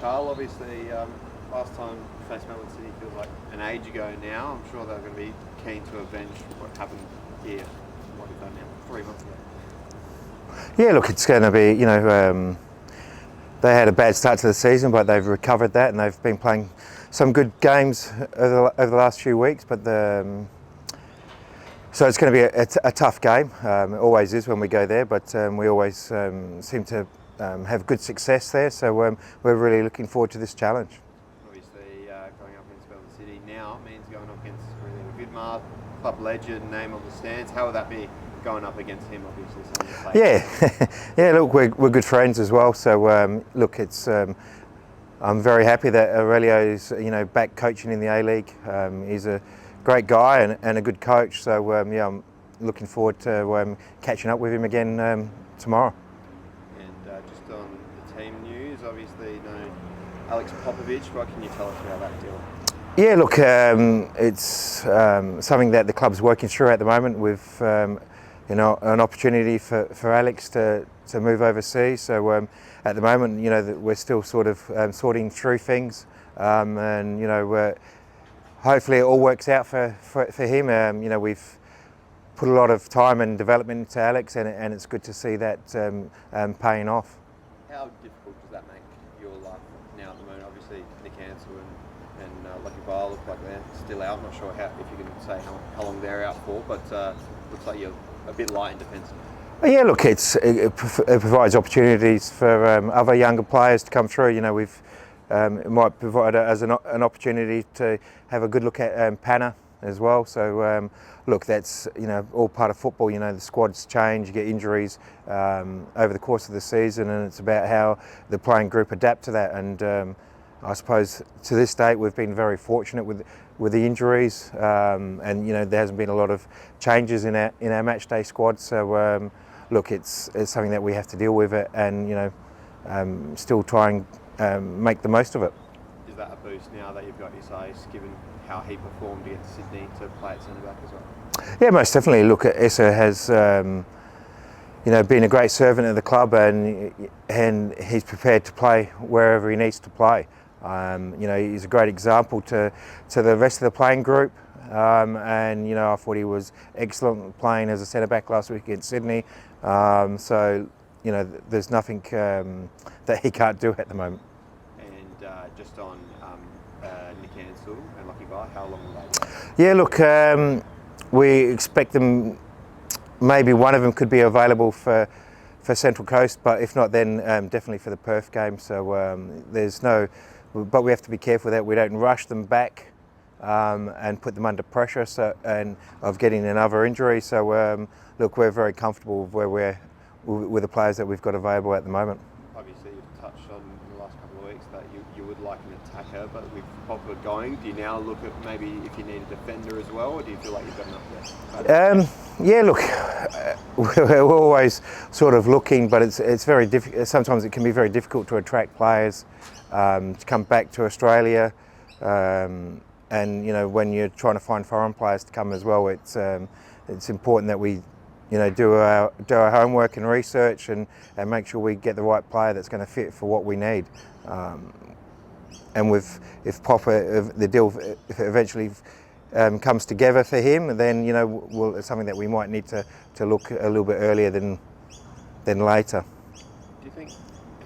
Carl, obviously, last time we faced Melbourne City feels like an age ago now. I'm sure they're going to be keen to avenge what happened here, what we've done now, 3 months ago. Yeah, look, it's going to be, they had a bad start to the season, but they've recovered that and they've been playing some good games over the last few weeks. But so it's going to be a tough game. It always is when we go there, but we always seem to have good success there. So we're really looking forward to this challenge. Obviously, going up against Melbourne City now means going up against really Veart, club legend, name on the stands. How would that be going up against him? Obviously, some of the players. Yeah. Look, we're good friends as well. So look, it's. I'm very happy that Aurelio's back coaching in the A-League. He's a great guy and a good coach. So yeah, I'm looking forward to catching up with him again tomorrow. And just on the team news, obviously, Alex Popovich. What can you tell us about that deal? Yeah, look, it's something that the club's working through at the moment with an opportunity for Alex to move overseas. So at the moment, we're still sort of sorting through things, and hopefully it all works out for him. We've put a lot of time and development into Alex, and it's good to see that paying off. How difficult does that make your life now at the moment? Obviously, Nick Ansell and Lucky Vile look like they're still out. I'm not sure if you can say how long they're out for, but looks like you're a bit light in defence. Yeah, look, it provides opportunities for other younger players to come through. It might provide as an opportunity to have a good look at Panna as well. So look, that's all part of football. The squads change, you get injuries over the course of the season, and it's about how the playing group adapt to that. And I suppose to this date we've been very fortunate with the injuries, and there hasn't been a lot of changes in our match day squad. So look, it's something that we have to deal with it, and still try and make the most of it. Is that a boost now that you've got Isuzu, given how he performed against Sydney, to play at centre back as well? Yeah, most definitely. Look, Issa has been a great servant of the club, and he's prepared to play wherever he needs to play. He's a great example to the rest of the playing group, and I thought he was excellent playing as a centre back last week against Sydney. So there's nothing that he can't do at the moment. And just on Nick Ansell and Lucky Vile, how long will they be? Yeah, look, we expect them. Maybe one of them could be available for Central Coast, but if not, then definitely for the Perth game. So but we have to be careful that we don't rush them back and put them under pressure and of getting another injury. So look, we're very comfortable with the players that we've got available at the moment. Obviously, you've touched on in the last couple of weeks that you would like an attacker, but with Popper going, do you now look at maybe if you need a defender as well, or do you feel like you've got enough there? Yeah, look, we're always sort of looking, but it's very difficult. Sometimes it can be very difficult to attract players to come back to Australia, and when you're trying to find foreign players to come as well, it's important that we do our homework and research and make sure we get the right player that's going to fit for what we need. And if Popper, the deal, if it eventually comes together for him, then it's something that we might need to look a little bit earlier than later. Do you think,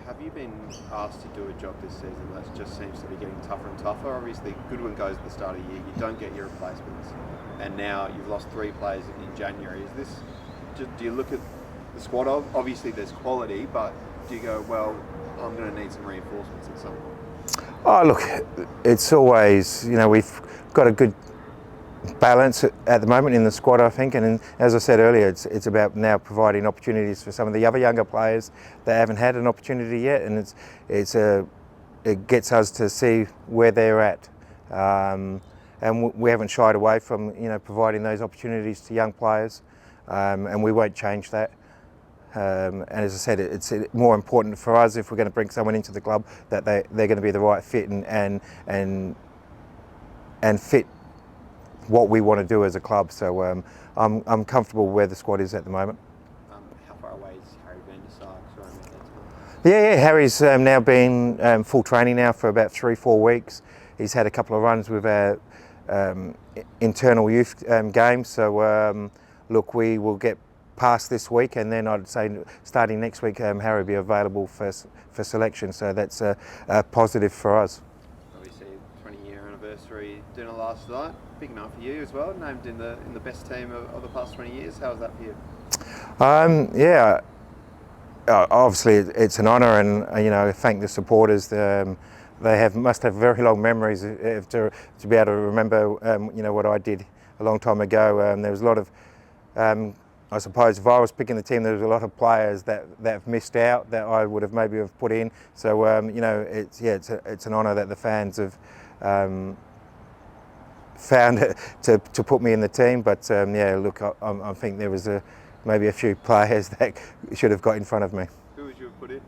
have you been asked to do a job this season that just seems to be getting tougher and tougher? Obviously, Goodwin goes at the start of the year, you don't get your replacements, and now you've lost 3 players in January. Do you look at the squad? Obviously, there's quality, but do you go, well, I'm going to need some reinforcements at some point? Oh, look, it's always, we've got a good balance at the moment in the squad, I think, and as I said earlier, it's about now providing opportunities for some of the other younger players that haven't had an opportunity yet, and it gets us to see where they're at, and we haven't shied away from providing those opportunities to young players, and we won't change that. And as I said, it's more important for us, if we're going to bring someone into the club, that they're going to be the right fit and fit what we want to do as a club. So I'm comfortable where the squad is at the moment. How far away is Harry van der Sar? Yeah, Harry's now been full training now for about 3-4 weeks. He's had a couple of runs with our internal youth games. So look, we will get past this week, and then I'd say starting next week, Harry will be available for selection. So that's a positive for us. Obviously, 20-year anniversary dinner last night. Big night for you as well. Named in the best team of the past 20 years. How was that for you? Yeah. Obviously, it's an honour, and thank the supporters. They must have very long memories to be able to remember what I did a long time ago. There was a lot of, I suppose, if I was picking the team, there was a lot of players that have missed out that I would have maybe have put in. So it's an honour that the fans have found it to put me in the team. But look, I think there was maybe a few players that should have got in front of me. Who would you have put in?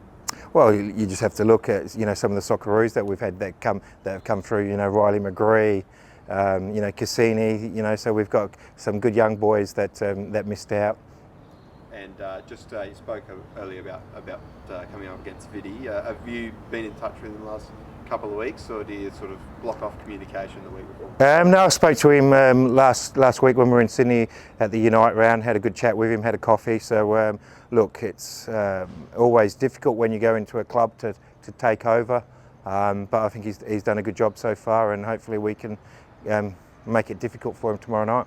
Well, you just have to look at some of the Socceroos that we've had that have come through. Riley McGree, Cassini. So we've got some good young boys that missed out. And you spoke earlier about coming up against Vidi. Have you been in touch with him the last couple of weeks, or do you sort of block off communication the week before? No, I spoke to him last week when we were in Sydney at the Veart Round. Had a good chat with him, had a coffee. So look, it's always difficult when you go into a club to take over, but I think he's done a good job so far, and hopefully we can make it difficult for him tomorrow night.